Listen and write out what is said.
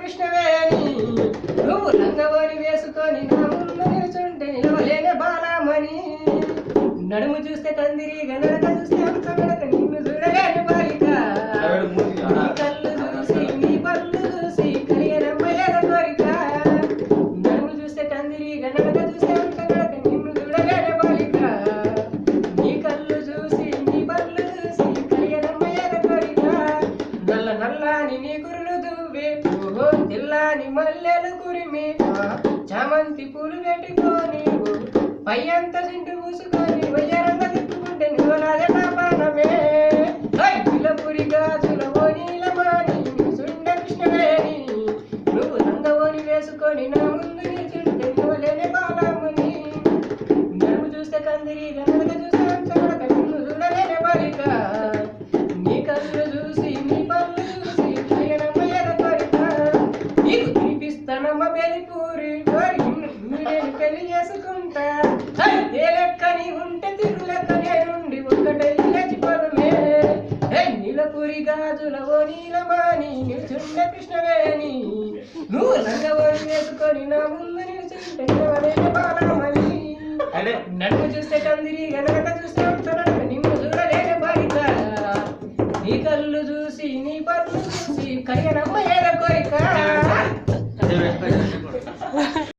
కృష్ణవేణి నువ్వు రంగవని వేసుకొని నా ముందు నిలుచుంటే నిలవలేని బాలమని నడుము చూస్తే కందిరిగా నడక చూస్తే అంత నడక నిన్ను చూడలేని బాలిక కళ్ళు చూసి నీ పళ్ళు చూసి కలియనమ్మయ్యల కోరిక నడుము చూస్తే కందిరిగా నడక చూస్తే అంత నడక నిన్ను చూడలేని బాలిక నీ కళ్ళు చూసి నీ పళ్ళు చూసి కలియనమ్మయ్యల కోరిక నల్ల నల్లాని నీ కురులు దువ్వే ఓహో తెల్లాని మల్లెలు కురిమి చామంతి పూలు పెట్టుకొని పయ్యంత సింటు పూసుకొని వయ్యారంగా తిప్పుకుంటే నిలవలాదే నా పానమే పిల్లపురి గాజుల ఓనీలమాని సుండ కృష్ణవేణి నువ్వు రంగవోని వేసుకొని నా ముందు నిల్చుంటే నిలవలేని బాలముని నడుము చూస్తే కందిరిగా నడక చూస్తే అంతగడక నిన్ను చూడలేని బాలిక నీ కళ్ళు చూసి నీ పళ్ళు చూసి కయ్యనమ్మయ్యల కోరిక నీకు తినిపిస్తానమ్మ పెళ్లిపూరి నేను పెళ్లి చేసుకుంటా లెక్కని ఉంటే తిరులెక్క నేనుండి ఒక్కటే లేచిపోవడమే నీలపురి గాజుల ఓ నీలమాని నిల్చుండే కృష్ణవేణి నువ్వు రంగవోని వేసుకొని నా ముందు నిల్చుంటే నిలవలేని బాలమని నడుము చూస్తే కందిరిగా నడక చూస్తే అంతనడక నిన్ను చూడలేని బాలిక నీ కళ్ళు చూసి నీ పళ్ళు చూసి కయ్యన